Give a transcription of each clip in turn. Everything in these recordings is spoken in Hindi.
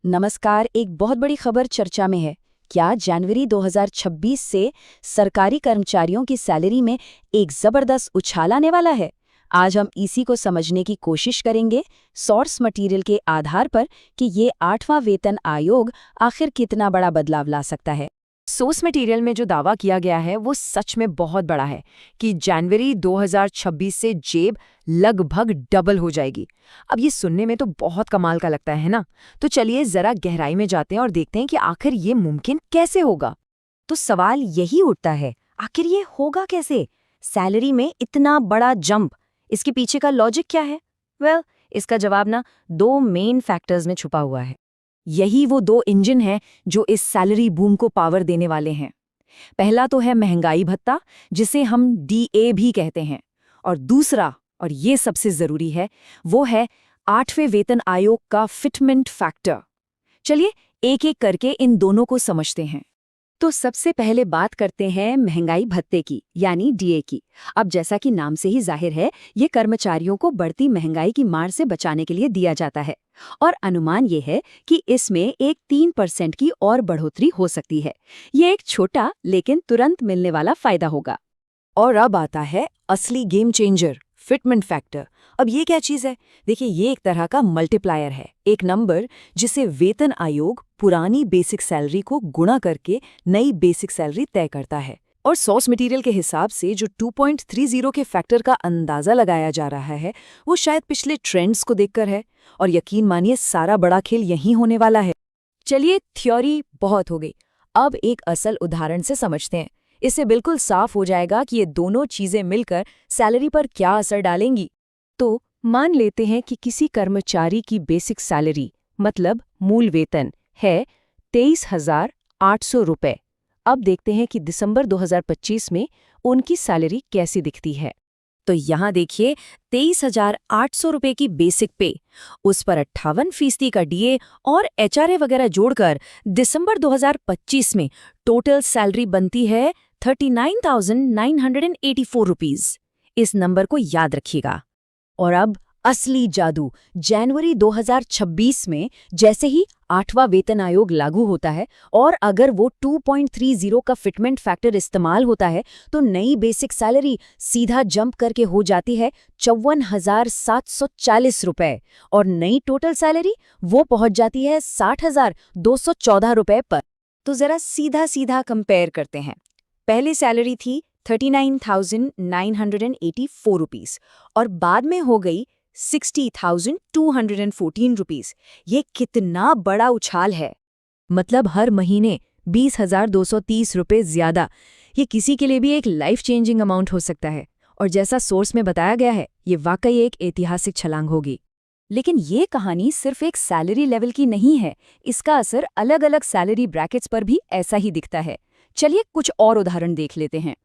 नमस्कार। एक बहुत बड़ी खबर चर्चा में है। क्या जनवरी 2026 से सरकारी कर्मचारियों की सैलरी में एक जबरदस्त उछाल आने वाला है? आज हम इसी को समझने की कोशिश करेंगे सोर्स मटेरियल के आधार पर कि ये 8वां वेतन आयोग आखिर कितना बड़ा बदलाव ला सकता है। सोर्स मटेरियल में जो दावा किया गया है वो सच में बहुत बड़ा है कि जनवरी 2026 से जेब लगभग डबल हो जाएगी। अब ये सुनने में तो बहुत कमाल का लगता है ना। तो चलिए जरा गहराई में जाते हैं और देखते हैं कि आखिर ये मुमकिन कैसे होगा। तो सवाल यही उठता है, आखिर ये होगा कैसे? सैलरी में इतना बड़ा जंप, इसके पीछे का लॉजिक क्या है? इसका जवाब ना दो मेन फैक्टर्स में छुपा हुआ है। यही वो दो इंजन हैं जो इस सैलरी बूम को पावर देने वाले हैं। पहला तो है महंगाई भत्ता, जिसे हम DA भी कहते हैं, और दूसरा, और ये सबसे जरूरी है, वो है 8वें वेतन आयोग का फिटमेंट फैक्टर। चलिए एक एक करके इन दोनों को समझते हैं। तो सबसे पहले बात करते हैं महंगाई भत्ते की, यानी DA की। अब जैसा कि नाम से ही जाहिर है, ये कर्मचारियों को बढ़ती महंगाई की मार से बचाने के लिए दिया जाता है, और अनुमान ये है कि इसमें एक 3% की और बढ़ोतरी हो सकती है। ये एक छोटा लेकिन तुरंत मिलने वाला फायदा होगा। और अब आता है असली गेम चेंजर, फिटमेंट फैक्टर। अब ये क्या चीज़ है? देखिए, ये एक तरह का मल्टीप्लायर है, एक नंबर जिसे वेतन आयोग पुरानी बेसिक सैलरी को गुणा करके नई बेसिक सैलरी तय करता है। और सोर्स मटेरियल के हिसाब से जो 2.30 के फैक्टर का अंदाजा लगाया जा रहा है, वो शायद पिछले ट्रेंड्स को देखकर है। और यकीन मानिए, सारा बड़ा खेल यहीं होने वाला है। चलिए, थ्योरी बहुत हो गई, अब एक असल उदाहरण से समझते हैं। इससे बिल्कुल साफ हो जाएगा कि ये दोनों चीजें मिलकर सैलरी पर क्या असर डालेंगी। तो मान लेते हैं कि किसी कर्मचारी की बेसिक सैलरी, मतलब मूल वेतन, है 23,800 रुपये। अब देखते हैं कि दिसंबर 2025 में उनकी सैलरी कैसी दिखती है। तो यहाँ देखिए, 23,800 रुपये की बेसिक पे, उस पर 58% का DA और HRA वगैरह जोड़कर दिसंबर 2025 में टोटल सैलरी बनती है 39,984 रुपीज़। इस नंबर को याद रखिएगा। और अब असली जादू, जनवरी 2026 में जैसे ही 8वां वेतन आयोग लागू होता है और अगर वो 2.30 का फिटमेंट फैक्टर इस्तेमाल होता है, तो नई बेसिक सैलरी सीधा जंप करके हो जाती है 54,740 रुपये, और नई टोटल सैलरी वो पहुंच जाती है 60,214 रुपये पर। तो जरा सीधा सीधा कंपेयर करते हैं। पहले सैलरी थी 39,984 रुपीज़ और बाद में हो गई 60,214 रुपीज़। ये कितना बड़ा उछाल है! मतलब हर महीने 20,230 रुपये ज्यादा। ये किसी के लिए भी एक लाइफ चेंजिंग अमाउंट हो सकता है, और जैसा सोर्स में बताया गया है, ये वाकई एक ऐतिहासिक छलांग होगी। लेकिन ये कहानी सिर्फ एक सैलरी लेवल की नहीं है, इसका असर अलग अलग सैलरी ब्रैकेट्स पर भी ऐसा ही दिखता है। चलिए कुछ और उदाहरण देख लेते हैं।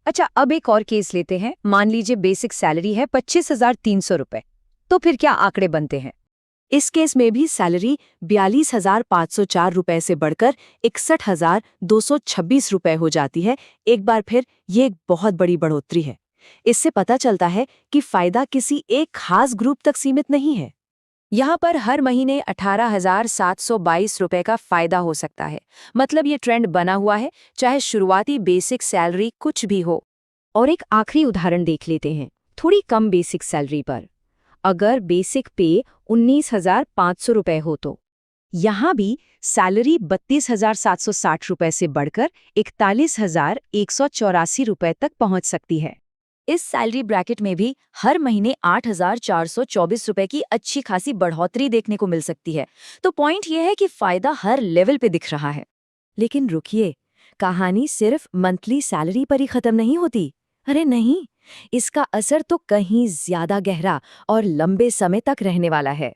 अच्छा, अब एक और केस लेते हैं। मान लीजिए बेसिक सैलरी है 25,300 रुपये। तो फिर क्या आंकड़े बनते हैं? इस केस में भी सैलरी 42,504 रुपये से बढ़कर 61,226 रुपये हो जाती है। एक बार फिर ये एक बहुत बड़ी बढ़ोतरी है। इससे पता चलता है कि फायदा किसी एक खास ग्रुप तक सीमित नहीं है। यहाँ पर हर महीने 18,722 रुपये का फायदा हो सकता है। मतलब ये ट्रेंड बना हुआ है, चाहे शुरुआती बेसिक सैलरी कुछ भी हो। और एक आखिरी उदाहरण देख लेते हैं, थोड़ी कम बेसिक सैलरी पर। अगर बेसिक पे 19,500 रुपये हो, तो यहाँ भी सैलरी 32,760 रुपये से बढ़कर 41,184 रुपये तक पहुँच सकती है। इस सैलरी ब्रैकेट में भी हर महीने 8,424 रुपये की अच्छी खासी बढ़ोतरी देखने को मिल सकती है। तो पॉइंट यह है कि फायदा हर लेवल पे दिख रहा है। लेकिन रुकिए, कहानी सिर्फ मंथली सैलरी पर ही खत्म नहीं होती। अरे नहीं, इसका असर तो कहीं ज्यादा गहरा और लंबे समय तक रहने वाला है।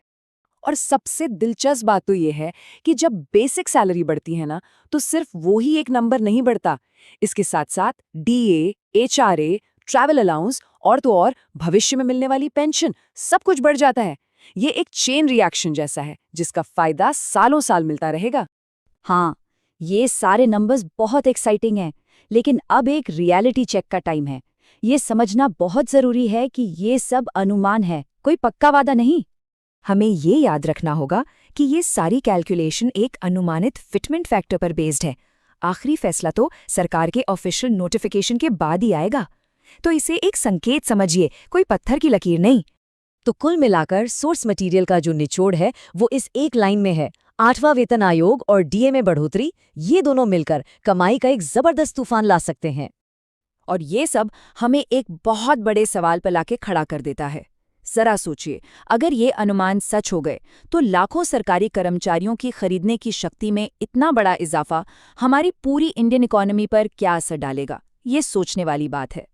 और सबसे दिलचस्प बात तो ये है कि जब बेसिक सैलरी बढ़ती है ना, तो सिर्फ वो ही एक नंबर नहीं बढ़ता। इसके साथ साथ DA, HRA, ट्रैवल अलाउंस और तो और भविष्य में मिलने वाली पेंशन, सब कुछ बढ़ जाता है। ये एक चेन रिएक्शन जैसा है, जिसका फायदा सालों साल मिलता रहेगा। हाँ, ये सारे नंबर्स बहुत एक्साइटिंग हैं, लेकिन अब एक रियलिटी चेक का टाइम है। ये समझना बहुत जरूरी है कि ये सब अनुमान है, कोई पक्का वादा नहीं। हमें ये याद रखना होगा कि ये सारी कैलकुलेशन एक अनुमानित फिटमेंट फैक्टर पर बेस्ड है। आखिरी फैसला तो सरकार के ऑफिशियल नोटिफिकेशन के बाद ही आएगा। तो इसे एक संकेत समझिए, कोई पत्थर की लकीर नहीं। तो कुल मिलाकर सोर्स मटेरियल का जो निचोड़ है वो इस एक लाइन में है, 8वां वेतन आयोग और डीए में बढ़ोतरी, ये दोनों मिलकर कमाई का एक जबरदस्त तूफान ला सकते हैं। और ये सब हमें एक बहुत बड़े सवाल पर लाके खड़ा कर देता है। जरा सोचिए, अगर ये अनुमान सच हो गए तो लाखों सरकारी कर्मचारियों की खरीदने की शक्ति में इतना बड़ा इजाफा हमारी पूरी इंडियन इकोनॉमी पर क्या असर डालेगा? ये सोचने वाली बात है।